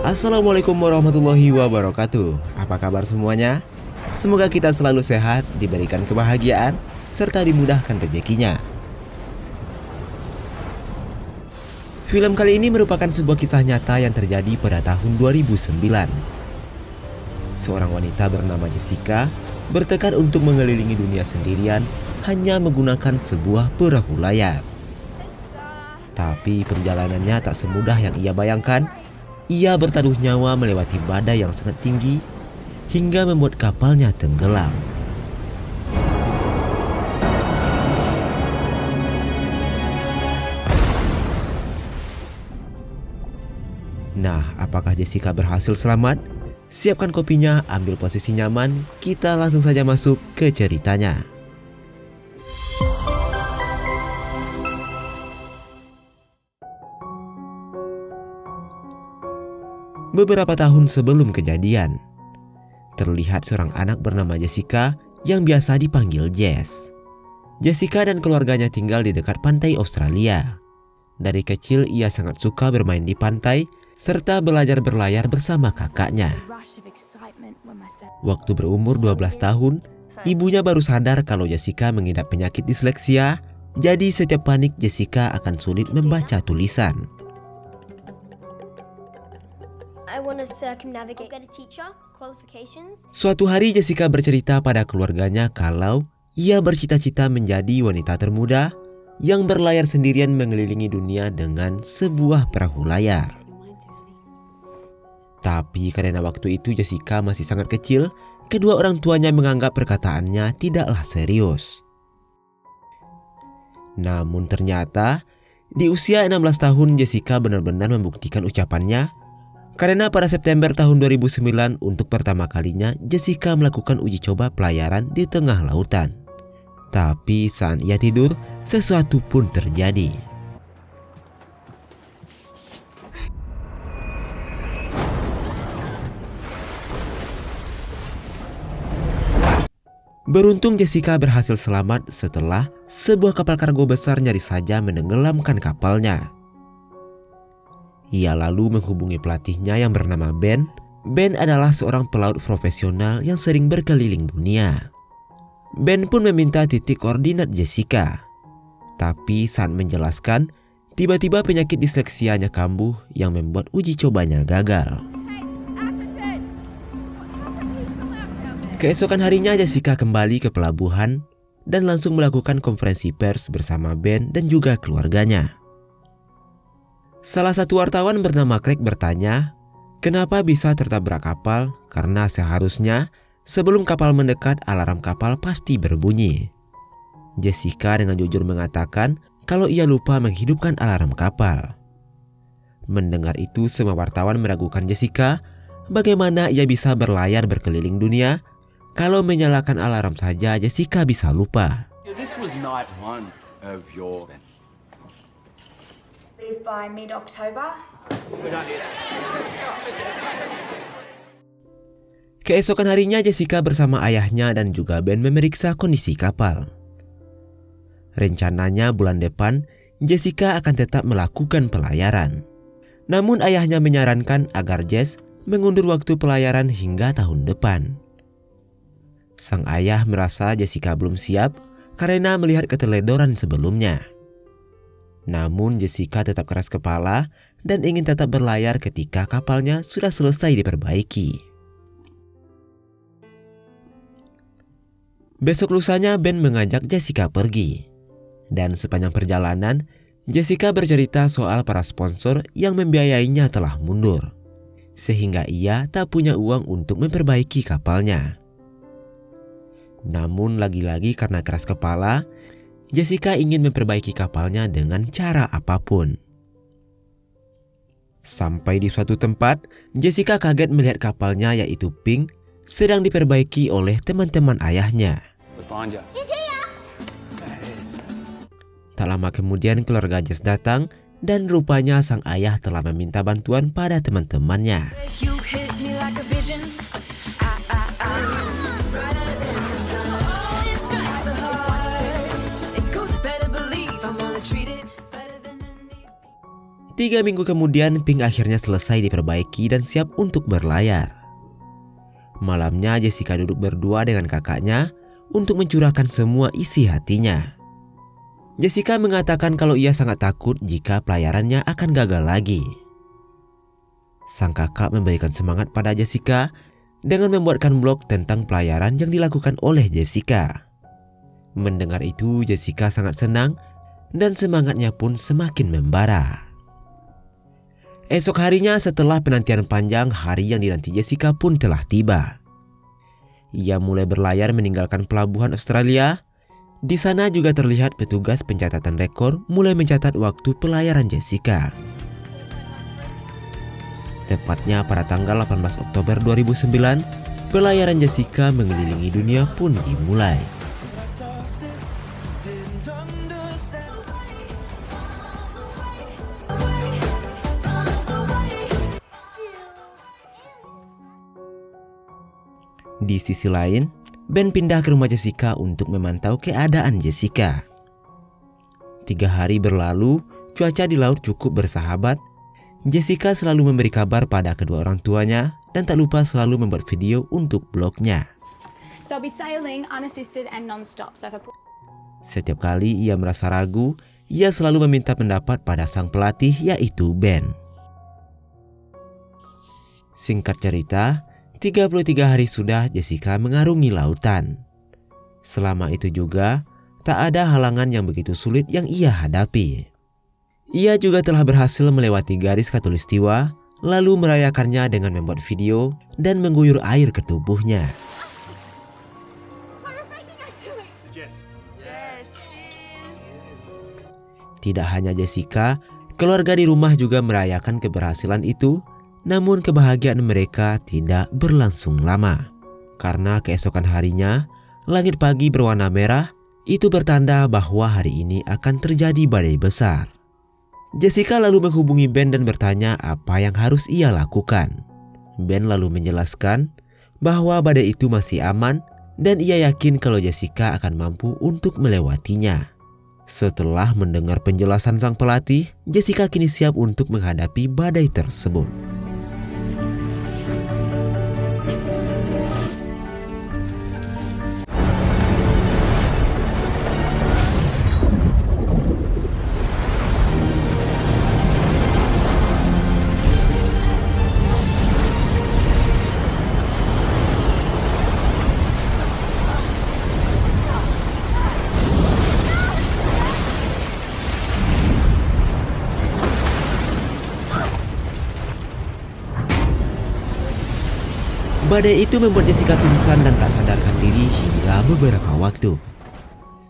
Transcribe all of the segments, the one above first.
Assalamualaikum warahmatullahi wabarakatuh. Apa kabar semuanya? Semoga kita selalu sehat, diberikan kebahagiaan, serta dimudahkan rezekinya. Film kali ini merupakan sebuah kisah nyata yang terjadi pada tahun 2009. Seorang wanita bernama Jessica bertekad untuk mengelilingi dunia sendirian hanya menggunakan sebuah perahu layar. Tapi perjalanannya tak semudah yang ia bayangkan. Ia bertaruh nyawa melewati badai yang sangat tinggi hingga membuat kapalnya tenggelam. Nah, apakah Jessica berhasil selamat? Siapkan kopinya, ambil posisi nyaman, kita langsung saja masuk ke ceritanya. Beberapa tahun sebelum kejadian, terlihat seorang anak bernama Jessica yang biasa dipanggil Jess. Jessica dan keluarganya tinggal di dekat pantai Australia. Dari kecil ia sangat suka bermain di pantai serta belajar berlayar bersama kakaknya. Waktu berumur 12 tahun, ibunya baru sadar kalau Jessica mengidap penyakit disleksia, jadi setiap panik Jessica akan sulit membaca tulisan. Suatu hari Jessica bercerita pada keluarganya kalau ia bercita-cita menjadi wanita termuda yang berlayar sendirian mengelilingi dunia dengan sebuah perahu layar. Tapi karena waktu itu Jessica masih sangat kecil, kedua orang tuanya menganggap perkataannya tidaklah serius. Namun ternyata di usia 16 tahun Jessica benar-benar membuktikan ucapannya. Karena pada September tahun 2009 untuk pertama kalinya Jessica melakukan uji coba pelayaran di tengah lautan. Tapi saat ia tidur, sesuatu pun terjadi. Beruntung Jessica berhasil selamat setelah sebuah kapal kargo besar nyaris saja menenggelamkan kapalnya. Ia lalu menghubungi pelatihnya yang bernama Ben. Ben adalah seorang pelaut profesional yang sering berkeliling dunia. Ben pun meminta titik koordinat Jessica. Tapi saat menjelaskan, tiba-tiba penyakit disleksianya kambuh yang membuat uji cobanya gagal. Keesokan harinya Jessica kembali ke pelabuhan dan langsung melakukan konferensi pers bersama Ben dan juga keluarganya. Salah satu wartawan bernama Craig bertanya, kenapa bisa tertabrak kapal? Karena seharusnya sebelum kapal mendekat alarm kapal pasti berbunyi. Jessica dengan jujur mengatakan kalau ia lupa menghidupkan alarm kapal. Mendengar itu semua wartawan meragukan Jessica, bagaimana ia bisa berlayar berkeliling dunia? Kalau menyalakan alarm saja Jessica bisa lupa. By mid-October. Keesokan harinya Jessica bersama ayahnya dan juga Ben memeriksa kondisi kapal. Rencananya bulan depan Jessica akan tetap melakukan pelayaran. Namun ayahnya menyarankan agar Jess mengundur waktu pelayaran hingga tahun depan. Sang ayah merasa Jessica belum siap karena melihat keteledoran sebelumnya. Namun Jessica tetap keras kepala dan ingin tetap berlayar ketika kapalnya sudah selesai diperbaiki. Besok lusanya Ben mengajak Jessica pergi. Dan sepanjang perjalanan, Jessica bercerita soal para sponsor yang membiayainya telah mundur. Sehingga ia tak punya uang untuk memperbaiki kapalnya. Namun lagi-lagi karena keras kepala, Jessica ingin memperbaiki kapalnya dengan cara apapun. Sampai di suatu tempat, Jessica kaget melihat kapalnya yaitu Pink sedang diperbaiki oleh teman-teman ayahnya. Tak lama kemudian keluarga Jess datang dan rupanya sang ayah telah meminta bantuan pada teman-temannya. 3 minggu kemudian Pink akhirnya selesai diperbaiki dan siap untuk berlayar. Malamnya Jessica duduk berdua dengan kakaknya untuk mencurahkan semua isi hatinya. Jessica mengatakan kalau ia sangat takut jika pelayarannya akan gagal lagi. Sang kakak memberikan semangat pada Jessica dengan membuatkan blog tentang pelayaran yang dilakukan oleh Jessica. Mendengar itu, Jessica sangat senang dan semangatnya pun semakin membara. Esok harinya setelah penantian panjang, hari yang dinanti Jessica pun telah tiba. Ia mulai berlayar meninggalkan pelabuhan Australia. Di sana juga terlihat petugas pencatatan rekor mulai mencatat waktu pelayaran Jessica. Tepatnya pada tanggal 18 Oktober 2009, pelayaran Jessica mengelilingi dunia pun dimulai. Di sisi lain, Ben pindah ke rumah Jessica untuk memantau keadaan Jessica. 3 hari berlalu, cuaca di laut cukup bersahabat. Jessica selalu memberi kabar pada kedua orang tuanya dan tak lupa selalu membuat video untuk blognya. So I'll be sailing unassisted and non-stop. Setiap kali ia merasa ragu, ia selalu meminta pendapat pada sang pelatih yaitu Ben. Singkat cerita, 33 hari sudah Jessica mengarungi lautan. Selama itu juga, tak ada halangan yang begitu sulit yang ia hadapi. Ia juga telah berhasil melewati garis khatulistiwa, lalu merayakannya dengan membuat video dan mengguyur air ke tubuhnya. Tidak hanya Jessica, keluarga di rumah juga merayakan keberhasilan itu. Namun kebahagiaan mereka tidak berlangsung lama. Karena keesokan harinya, langit pagi berwarna merah. Itu bertanda bahwa hari ini akan terjadi badai besar. Jessica lalu menghubungi Ben dan bertanya apa yang harus ia lakukan. Ben lalu menjelaskan bahwa badai itu masih aman dan ia yakin kalau Jessica akan mampu untuk melewatinya. Setelah mendengar penjelasan sang pelatih, Jessica kini siap untuk menghadapi badai tersebut. Badai itu membuat Jessica pingsan dan tak sadarkan diri hingga beberapa waktu.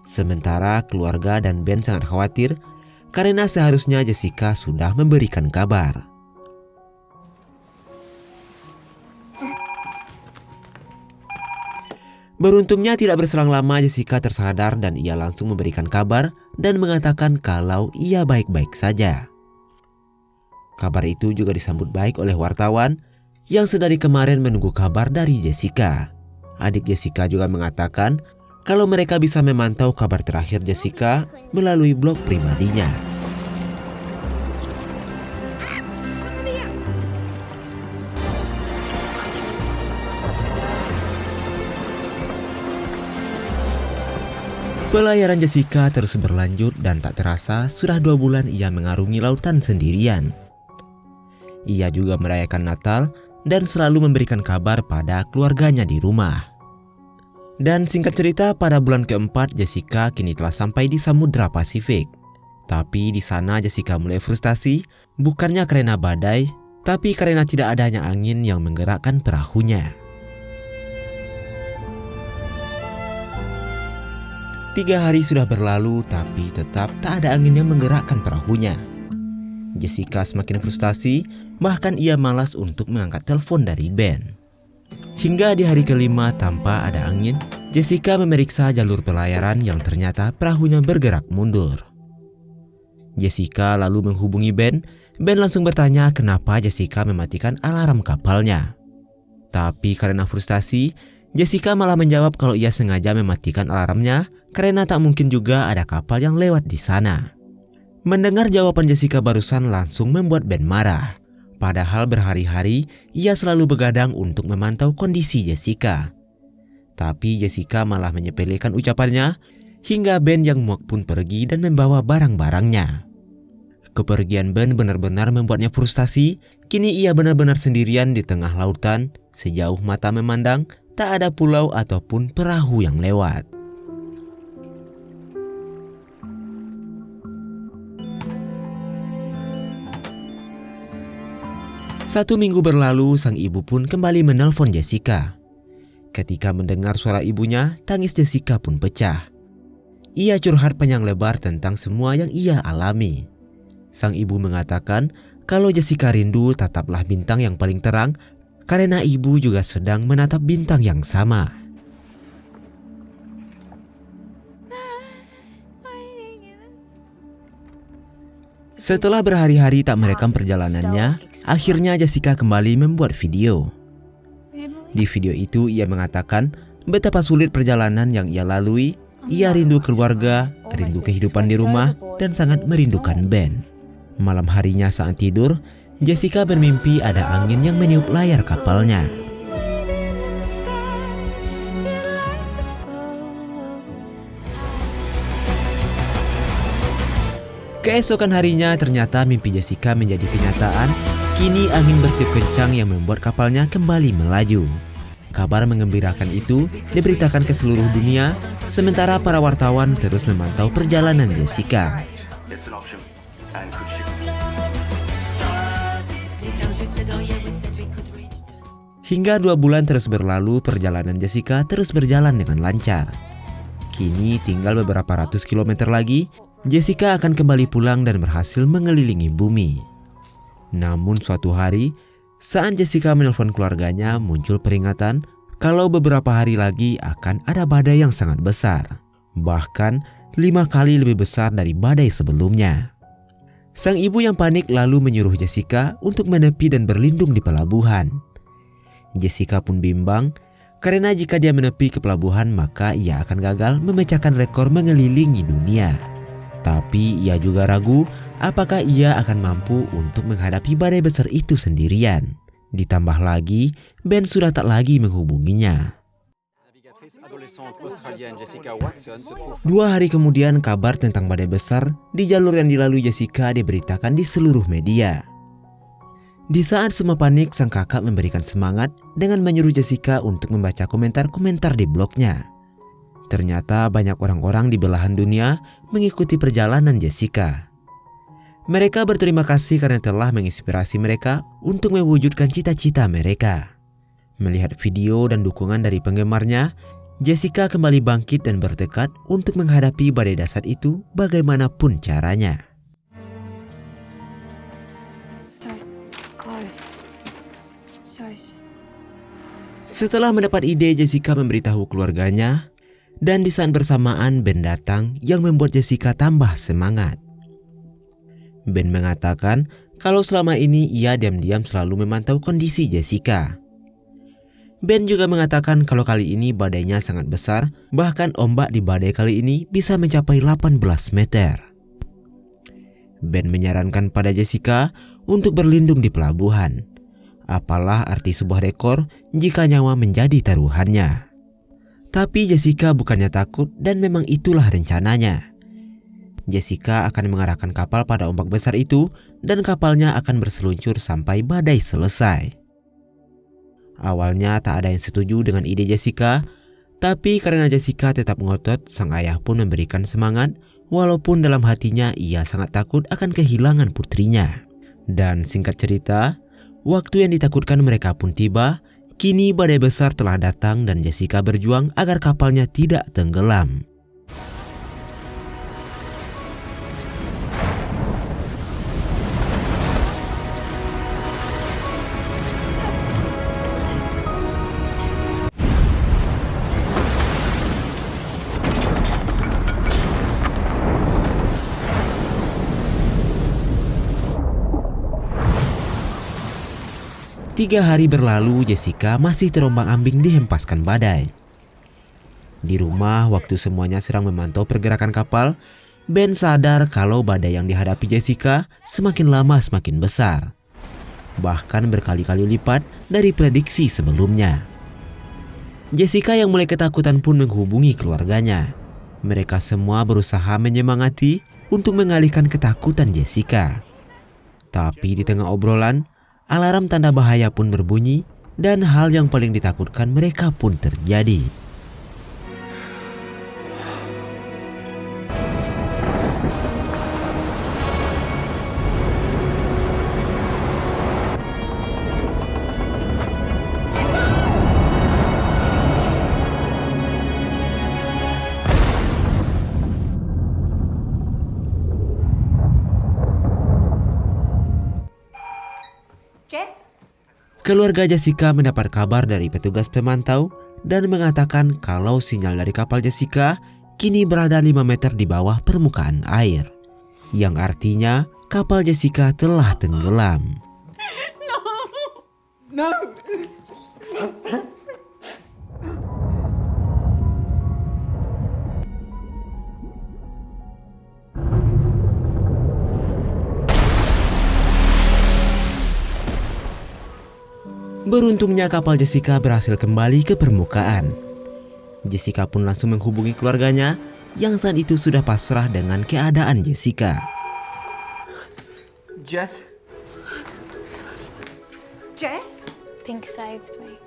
Sementara keluarga dan Ben sangat khawatir karena seharusnya Jessica sudah memberikan kabar. Beruntungnya tidak berselang lama Jessica tersadar dan ia langsung memberikan kabar dan mengatakan kalau ia baik-baik saja. Kabar itu juga disambut baik oleh wartawan yang sedari kemarin menunggu kabar dari Jessica. Adik Jessica juga mengatakan kalau mereka bisa memantau kabar terakhir Jessica melalui blog pribadinya. Pelayaran Jessica terus berlanjut dan tak terasa sudah 2 bulan ia mengarungi lautan sendirian. Ia juga merayakan Natal dan selalu memberikan kabar pada keluarganya di rumah. Dan singkat cerita, pada bulan keempat Jessica kini telah sampai di Samudra Pasifik. Tapi di sana Jessica mulai frustasi, bukannya karena badai, tapi karena tidak adanya angin yang menggerakkan perahunya. 3 hari sudah berlalu, tapi tetap tak ada angin yang menggerakkan perahunya. Jessica semakin frustasi, bahkan ia malas untuk mengangkat telepon dari Ben. Hingga di hari kelima tanpa ada angin, Jessica memeriksa jalur pelayaran yang ternyata perahunya bergerak mundur. Jessica lalu menghubungi Ben. Ben langsung bertanya kenapa Jessica mematikan alarm kapalnya. Tapi karena frustasi, Jessica malah menjawab kalau ia sengaja mematikan alarmnya karena tak mungkin juga ada kapal yang lewat di sana. Mendengar jawaban Jessica barusan langsung membuat Ben marah. Padahal berhari-hari ia selalu begadang untuk memantau kondisi Jessica. Tapi Jessica malah menyepelekan ucapannya hingga Ben yang muak pun pergi dan membawa barang-barangnya. Kepergian Ben benar-benar membuatnya frustasi. Kini ia benar-benar sendirian di tengah lautan. Sejauh mata memandang, tak ada pulau ataupun perahu yang lewat. Satu minggu berlalu, sang ibu pun kembali menelpon Jessica. Ketika mendengar suara ibunya, tangis Jessica pun pecah. Ia curhat panjang lebar tentang semua yang ia alami. Sang ibu mengatakan kalau Jessica rindu tataplah bintang yang paling terang karena ibu juga sedang menatap bintang yang sama. Setelah berhari-hari tak merekam perjalanannya, akhirnya Jessica kembali membuat video. Di video itu ia mengatakan betapa sulit perjalanan yang ia lalui. Ia rindu keluarga, rindu kehidupan di rumah, dan sangat merindukan Ben. Malam harinya saat tidur, Jessica bermimpi ada angin yang meniup layar kapalnya. Keesokan harinya ternyata mimpi Jessica menjadi kenyataan. Kini angin bertiup kencang yang membuat kapalnya kembali melaju. Kabar mengembirakan itu diberitakan ke seluruh dunia, sementara para wartawan terus memantau perjalanan Jessica. Hingga 2 bulan terus berlalu, perjalanan Jessica terus berjalan dengan lancar. Kini tinggal beberapa ratus kilometer lagi, Jessica akan kembali pulang dan berhasil mengelilingi bumi. Namun suatu hari, saat Jessica menelpon keluarganya, muncul peringatan kalau beberapa hari lagi akan ada badai yang sangat besar. Bahkan 5 kali lebih besar dari badai sebelumnya. Sang ibu yang panik lalu menyuruh Jessica untuk menepi dan berlindung di pelabuhan. Jessica pun bimbang karena jika dia menepi ke pelabuhan maka ia akan gagal memecahkan rekor mengelilingi dunia. Tapi ia juga ragu apakah ia akan mampu untuk menghadapi badai besar itu sendirian. Ditambah lagi, Ben sudah tak lagi menghubunginya. 2 hari kemudian kabar tentang badai besar di jalur yang dilalui Jessica diberitakan di seluruh media. Di saat semua panik, sang kakak memberikan semangat dengan menyuruh Jessica untuk membaca komentar-komentar di blognya. Ternyata banyak orang-orang di belahan dunia mengikuti perjalanan Jessica. Mereka berterima kasih karena telah menginspirasi mereka untuk mewujudkan cita-cita mereka. Melihat video dan dukungan dari penggemarnya, Jessica kembali bangkit dan bertekad untuk menghadapi badai dahsyat itu bagaimanapun caranya. Setelah mendapat ide, Jessica memberitahu keluarganya, dan di saat bersamaan Ben datang yang membuat Jessica tambah semangat. Ben mengatakan kalau selama ini ia diam-diam selalu memantau kondisi Jessica. Ben juga mengatakan kalau kali ini badainya sangat besar, bahkan ombak di badai kali ini bisa mencapai 18 meter. Ben menyarankan pada Jessica untuk berlindung di pelabuhan. Apalah arti sebuah rekor jika nyawa menjadi taruhannya. Tapi Jessica bukannya takut dan memang itulah rencananya. Jessica akan mengarahkan kapal pada ombak besar itu dan kapalnya akan berseluncur sampai badai selesai. Awalnya tak ada yang setuju dengan ide Jessica, tapi karena Jessica tetap ngotot, sang ayah pun memberikan semangat walaupun dalam hatinya ia sangat takut akan kehilangan putrinya. Dan singkat cerita, waktu yang ditakutkan mereka pun tiba. Kini badai besar telah datang dan Jessica berjuang agar kapalnya tidak tenggelam. Tiga hari berlalu, Jessica masih terombang-ambing dihempaskan badai. Di rumah, waktu semuanya sedang memantau pergerakan kapal, Ben sadar kalau badai yang dihadapi Jessica semakin lama semakin besar, bahkan berkali-kali lipat dari prediksi sebelumnya. Jessica yang mulai ketakutan pun menghubungi keluarganya. Mereka semua berusaha menyemangati untuk mengalihkan ketakutan Jessica. Tapi di tengah obrolan, alarm tanda bahaya pun berbunyi dan hal yang paling ditakutkan mereka pun terjadi. Jess? Keluarga Jessica mendapat kabar dari petugas pemantau dan mengatakan kalau sinyal dari kapal Jessica kini berada 5 meter di bawah permukaan air, yang artinya kapal Jessica telah tenggelam. No. Beruntungnya kapal Jessica berhasil kembali ke permukaan. Jessica pun langsung menghubungi keluarganya yang saat itu sudah pasrah dengan keadaan Jessica. Jess? Jess? Pink saved me.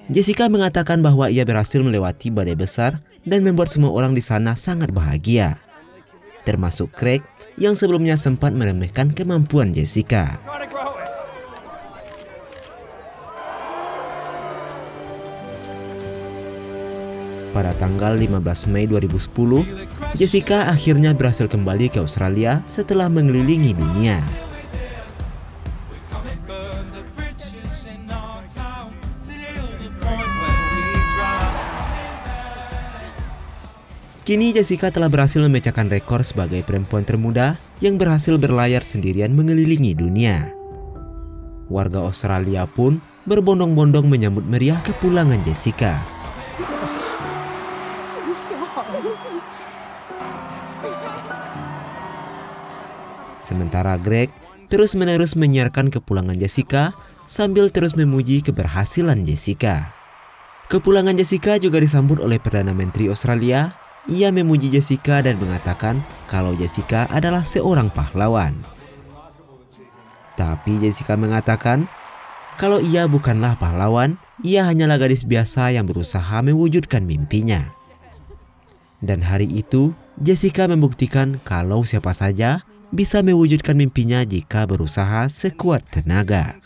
Jessica mengatakan bahwa ia berhasil melewati badai besar dan membuat semua orang di sana sangat bahagia, termasuk Craig yang sebelumnya sempat meremehkan kemampuan Jessica. Pada tanggal 15 Mei 2010, Jessica akhirnya berhasil kembali ke Australia setelah mengelilingi dunia. Kini Jessica telah berhasil memecahkan rekor sebagai perempuan termuda yang berhasil berlayar sendirian mengelilingi dunia. Warga Australia pun berbondong-bondong menyambut meriah kepulangan Jessica. Sementara Greg terus-menerus menyiarkan kepulangan Jessica sambil terus memuji keberhasilan Jessica. Kepulangan Jessica juga disambut oleh Perdana Menteri Australia. Ia memuji Jessica dan mengatakan kalau Jessica adalah seorang pahlawan. Tapi Jessica mengatakan kalau ia bukanlah pahlawan, ia hanyalah gadis biasa yang berusaha mewujudkan mimpinya. Dan hari itu, Jessica membuktikan kalau siapa saja bisa mewujudkan mimpinya jika berusaha sekuat tenaga.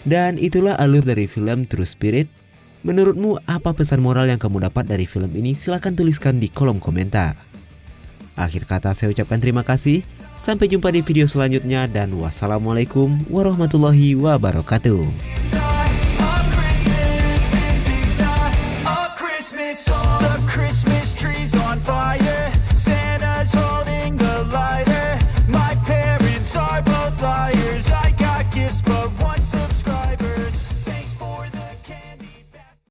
Dan itulah alur dari film True Spirit. Menurutmu apa pesan moral yang kamu dapat dari film ini? Silahkan tuliskan di kolom komentar. Akhir kata saya ucapkan terima kasih. Sampai jumpa di video selanjutnya dan wassalamualaikum warahmatullahi wabarakatuh.